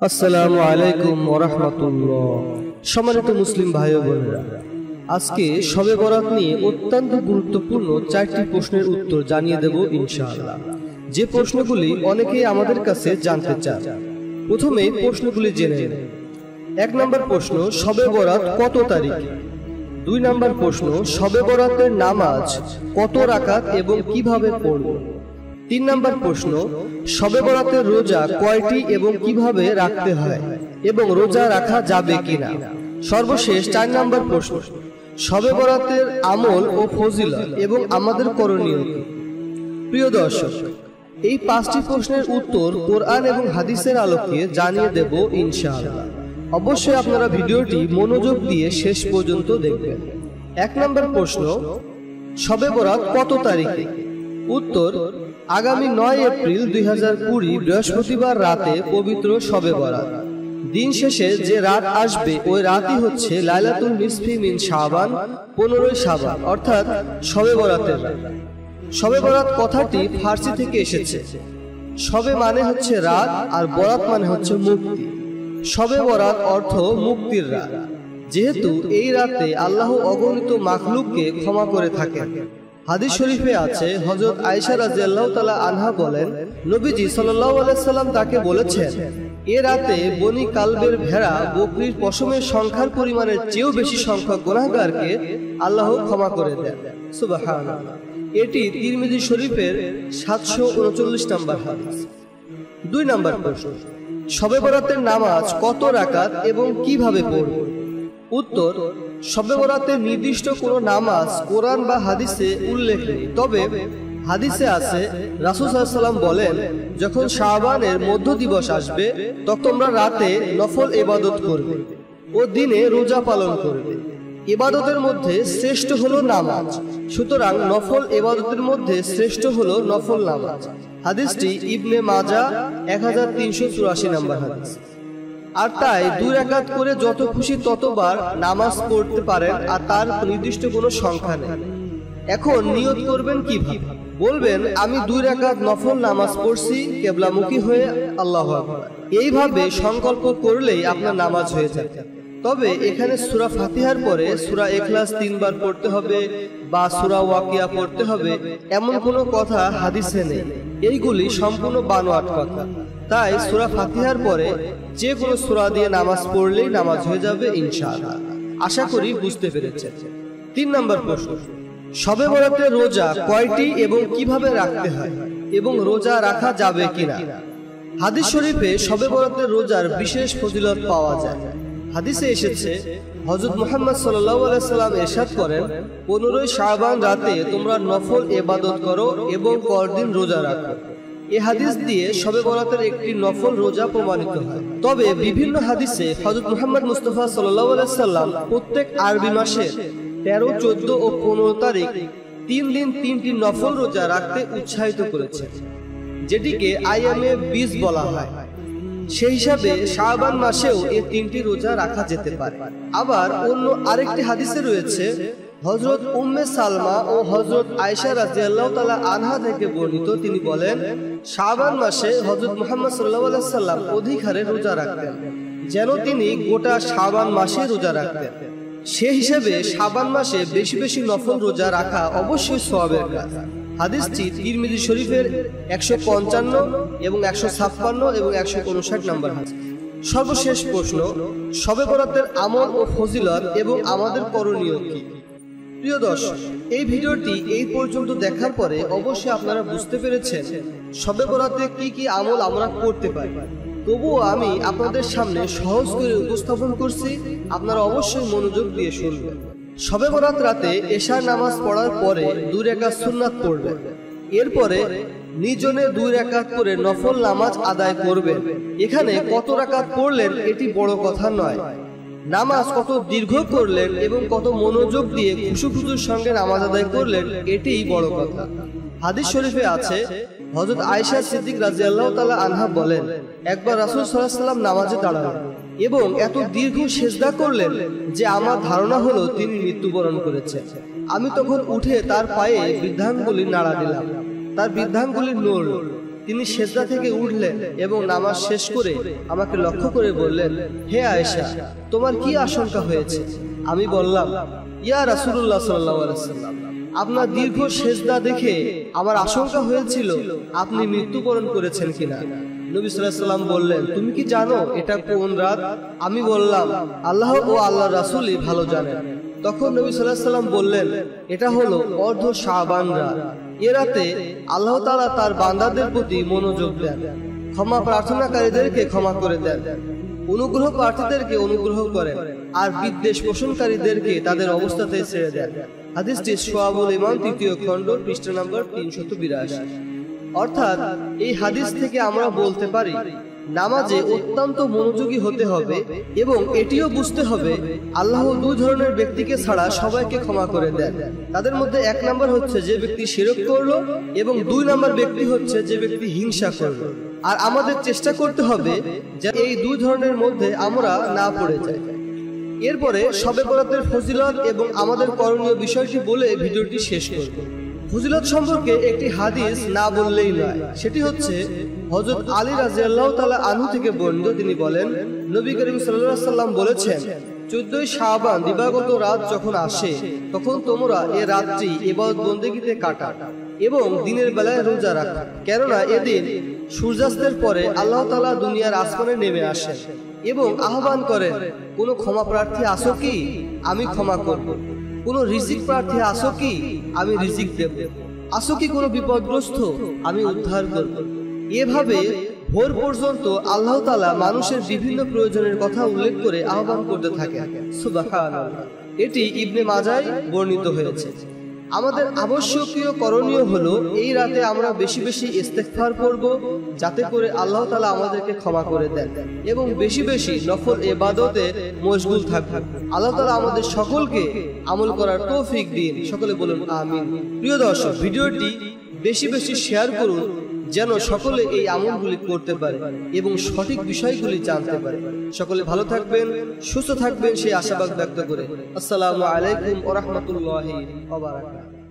আসসালামু আলাইকুম ওয়া রাহমাতুল্লাহ। সম্মানিত মুসলিম ভাই ও বোনেরা, আজকে শবে বরাত নিয়ে অত্যন্ত গুরুত্বপূর্ণ 4টি প্রশ্নের উত্তর জানিয়ে দেব ইনশাআল্লাহ, যে প্রশ্নগুলি অনেকেই আমাদের কাছে জানতে চান। প্রথমে প্রশ্নগুলি জেনে নিন। 1 নম্বর প্রশ্ন, শবে বরাত কত তারিখ? 2 নম্বর প্রশ্ন, শবে বরাতের নামাজ কত রাকাত এবং কিভাবে পড়ব? 3 নম্বর প্রশ্ন, শবে বরাতের রোজা কয়টি এবং কিভাবে রাখতে হয় এবং রোজা রাখা যাবে কিনা? সর্বশেষ 4 নম্বর প্রশ্ন, শবে বরাতের আমল ও ফজিলত এবং আমাদের করণীয় কি? প্রিয় দর্শক, এই 5টি প্রশ্নের উত্তর কোরআন এবং হাদিসের আলোকে জানিয়ে দেব ইনশাআল্লাহ। অবশ্যই আপনারা ভিডিওটি মনোযোগ দিয়ে শেষ পর্যন্ত দেখবেন। 1 নম্বর প্রশ্ন, শবে বরাত কত তারিখে? উত্তর, আগামী 9 এপ্রিল 2020 বৃহস্পতিবার রাতে পবিত্র শবে বরাত। দিন শেষে যে রাত আসবে ওই রাতই হচ্ছে লাইলাতুল নিসফি মিন শাবান, 15 শাবান, অর্থাৎ শবে বরাতের রাত। শবে বরাত কথাটি ফার্সি থেকে এসেছে। শবে মানে হচ্ছে রাত আর বরাত মানে হচ্ছে মুক্তি। শবে বরাত অর্থ মুক্তির রাত, যেহেতু এই রাতে আল্লাহ অগণিত মাখলুককে ক্ষমা করে থাকেন। হাদিস শরীফে আছে, হযরত আয়েশা রাদিয়াল্লাহু তাআলা আনহা বলেন, নবীজি সাল্লাল্লাহু আলাইহি সাল্লাম তাকে বলেছেন, এ রাতে বনি কালবের ভেড়া বকরির পশমের সংখ্যার পরিমাণের চেয়েও বেশি সংখ্যক গুনাহগারকে আল্লাহ ক্ষমা করে দেন। সুবহানাল্লাহ। এটি তিরমিজি শরীফের 739 নম্বর হাদিস। 2 নম্বর প্রশ্ন, শবে বরাতের নামাজ কত রাকাত এবং কিভাবে পড়ব? উত্তর, শবে বরাতের নির্দিষ্ট কোনো নামাজ কোরআন বা হাদিসে উল্লেখ নেই, তবে হাদিসে আছে রাসূল সাল্লাল্লাহু আলাইহি ওয়াসাল্লাম বলেন, যখন শাবানের মধ্য দিবস আসবে তখন তোমরা রাতে নফল ইবাদত করবে ও দিনে রোজা পালন করবে। ইবাদতের মধ্যে শ্রেষ্ঠ হলো নামাজ, সুতরাং নফল ইবাদতের মধ্যে শ্রেষ্ঠ হলো নফল নামাজ। হাদিসটি ইবনে মাজাহ 1384 নম্বর হাদিস। আর তাই 2 রাকাত করে যত খুশি ততবার নামাজ পড়তে পারেন, আর তার নির্দিষ্ট কোনো সংখ্যা নেই। এখন নিয়ত করবেন কিভাবে? বলবেন, আমি 2 রাকাত নফল নামাজ পড়ছি কিবলামুখী হয়ে, আল্লাহু আকবার। এইভাবে সংকল্প করলেই আপনার নামাজ হয়ে যাবে। তবে এখানে সূরা ফাতিহার পরে সূরা ইখলাস 3 বার পড়তে হবে বা সূরা ওয়াকিয়া পড়তে হবে এমন কোনো কথা হাদিসে নেই। এইগুলি সম্পূর্ণ বানোয়াট কথা। তাই সূরা ফাতিহার পরে যে কোনো সূরা দিয়ে নামাজ পড়লেই নামাজ হয়ে যাবে ইনশাআল্লাহ। আশা করি বুঝতে পেরেছেন। 3 নম্বর প্রশ্ন, শবে বরাতের রোজা কয়টি এবং কিভাবে রাখতে হয় এবং রোজা রাখা যাবে কিনা? হাদিস শরীফে শবে বরাতের রোজার বিশেষ ফজিলত পাওয়া যায়। হাদিসে এসেছে, হযরত মুহাম্মদ সাল্লাল্লাহু আলাইহি সাল্লাম ইরশাদ করেন, 15 শাবান রাতে তোমরা নফল ইবাদত করো এবং পরদিন রোজা রাখো। এই হাদিস দিয়ে শবে বরাতের একটি নফল রোজা প্রমাণিত হয়। তবে বিভিন্ন হাদিসে হযরত মুহাম্মদ মুস্তাফা সাল্লাল্লাহু আলাইহি সাল্লাম প্রত্যেক আরবি মাসের 13, 14 ও 15 তারিখ 3 দিন 3টি নফল রোজা রাখতে উৎসাহিত করেছে, যেটিকে আইয়ামে 20 বলা হয়। সেই হিসাবে শাবান মাসেও এই 3টি রোজা রাখা যেতে পারে। আবার অন্য আরেকটি হাদিসে রয়েছে, হযরত উম্মে সালমা ও হযরত আয়েশা রাদিয়াল্লাহু তাআলা আনহা থেকে বর্ণিত, তিনি বলেন, শাবান মাসে হযরত মুহাম্মদ সাল্লাল্লাহু আলাইহি সাল্লাম অধিক হারে রোজা রাখতেন, যেন তিনি গোটা শাবান মাসে রোজা রাখতেন। সেই হিসাবে শাবান মাসে বেশি বেশি নফল রোজা রাখা অবশ্যই সওয়াবের কাজ। হাদিসটি তিরমিজি শরীফের 155 এবং 156 এবং 159 নম্বর হাদিস। সর্বশেষ প্রশ্ন, শবে বরাতের আমল ও ফজিলত এবং আমাদের করণীয় কি? প্রিয় দর্শক, এই ভিডিওটি এই পর্যন্ত দেখার পরে অবশ্যই আপনারা বুঝতে পেরেছেন শবে বরাতে কি কি আমল আমরা করতে পারি। তবুও আমি আপনাদের সামনে সহজ করে উপস্থাপন করছি, আপনারা অবশ্যই মনোযোগ দিয়ে শুনবেন। শবে বরাত রাতে এশার নামাজ পড়ার পরে 2 রাকাত সুন্নাত পড়বেন। এরপরে নিজনে 2 রাকাত করে নফল নামাজ আদায় করবেন। এখানে কত রাকাত পড়লেন এটি বড় কথা নয়, নামাজ কত দীর্ঘ করলেন এবং কত মনোযোগ দিয়ে খুশুখুশুর সঙ্গে নামাজ আদায় করলেন এটিই বড় কথা। হাদিস শরীফে আছে, হযরত আয়েশা সিদ্দিক রাদিয়াল্লাহু তাআলা আনহা বলেন, একবার রাসূল সাল্লাল্লাহু আলাইহি ওয়াসাল্লাম নামাজে দাঁড়ালেন এবং এত দীর্ঘ সিজদা করলেন যে আমার ধারণা হলো তিনি মৃত্যুবরণ করেছেন। আমি তখন উঠে তার পায়ে বৃদ্ধাঙ্গুলি নাড়া দিলাম, তার বৃদ্ধাঙ্গুলি নড়ল। তিনি সেজদা থেকে উঠলেন এবং নামাজ শেষ করে আমাকে লক্ষ্য করে বললেন, হে আয়েশা, তোমার কি আশঙ্কা হয়েছে? আমি বললাম, ইয়া রাসূলুল্লাহ সাল্লাল্লাহু আলাইহি ওয়াসাল্লাম, আপনার দীর্ঘ সেজদা দেখে আমার আশঙ্কা হয়েছিল আপনি মৃত্যুবরণ করেছেন কিনা। নবী সাল্লাল্লাহু আলাইহি ওয়াসাল্লাম বললেন, তুমি কি জানো এটা কোন রাত? আমি বললাম, আল্লাহ ও আল্লাহর রাসূলই ভালো জানেন। তখন নবী সাল্লাল্লাহু আলাইহি ওয়াসাল্লাম বললেন, এটা হলো অর্ধ শাবান রাত। এ রাতে আল্লাহ তাআলা তার বান্দাদের প্রতি মনোযোগ দেন, ক্ষমা প্রার্থনাকারীদেরকে ক্ষমা করে দেন, অনুগ্রহ প্রার্থীদেরকে অনুগ্রহ করেন, আর বিদ্বেষ পোষণকারীদেরকে তাদের অবস্থাতে ছেড়ে দেন। হাদিসটি শুআবুল ঈমান 3য় খণ্ড পৃষ্ঠা নম্বর 382। অর্থাৎ এই হাদিস থেকে আমরা বলতে পারি, নামাজে অত্যন্ত মনোযোগী হতে হবে এবং এটিও বুঝতে হবে আল্লাহ দুই ধরনের ব্যক্তিকে ছাড়া সবাইকে ক্ষমা করে দেন। তাদের মধ্যে 1 নম্বর হচ্ছে যে ব্যক্তি শিরক করলো এবং 2 নম্বর ব্যক্তি হচ্ছে যে ব্যক্তি হিংসা করলো। আর আমাদের চেষ্টা করতে হবে যে এই 2 ধরনের মধ্যে আমরা না পড়ে যাই। এরপরে শবে বরাতের ফজিলত এবং আমাদের করণীয় বিষয়টি বলে ভিডিওটি শেষ করব। ফজিলত সম্পর্কে একটি হাদিস না বললেই নয়, সেটি হচ্ছে হযরত আলী রাদিয়াল্লাহু তাআলা আনহু থেকে বর্ণিত। তিনি বলেন, নবী করিম সাল্লাল্লাহু আলাইহি ওয়াসাল্লাম বলেছেন, 14ই শাবান দিবাগত রাত যখন আসে তখন তোমরা এ রাতটি ইবাদত বন্দেগীতে কাটাও এবং দিনের বেলায় রোজা রাখো, কেননা এদিন সূর্যাস্তের পরে আল্লাহ তাআলা দুনিয়ার আসমানে নেমে আসেন এবং আহ্বান করেন, কোনো ক্ষমা প্রার্থী আসো কি? আমি ক্ষমা করব। কোনো রিজিক প্রার্থী আসো কি? আমি রিজিক দেব। আসো কি কোনো বিপদগ্রস্ত? আমি উদ্ধার করব। এভাবে ভোর পর্যন্ত আল্লাহ তাআলা মানুষের বিভিন্ন প্রয়োজনের কথা উল্লেখ করে আহ্বান করতে থাকেন। সুবহানাল্লাহ। এটি ইবনে মাজায় বর্ণিত হয়েছে। আমাদের আবশ্যকীয় করণীয় হলো এই রাতে আমরা বেশি বেশি ইস্তেগফার করব, যাতে করে আল্লাহ তাআলা আমাদেরকে ক্ষমা করে দেন এবং বেশি বেশি নফল ইবাদতে মশগুল থাকব। আল্লাহ তাআলা আমাদের সকলকে আমল করার তৌফিক দিন। সকলে বলুন আমিন। প্রিয় দর্শক, ভিডিওটি বেশি বেশি শেয়ার করুন যেন সকলে এই আমলগুলি করতে পারে এবং সঠিক বিষয়গুলি জানতে পারে। সকলে ভালো থাকবেন, সুস্থ থাকবেন সেই আশাবাদ ব্যক্ত করে আসসালামু আলাইকুম ওয়া রাহমাতুল্লাহি ওয়া বারাকাতুহু।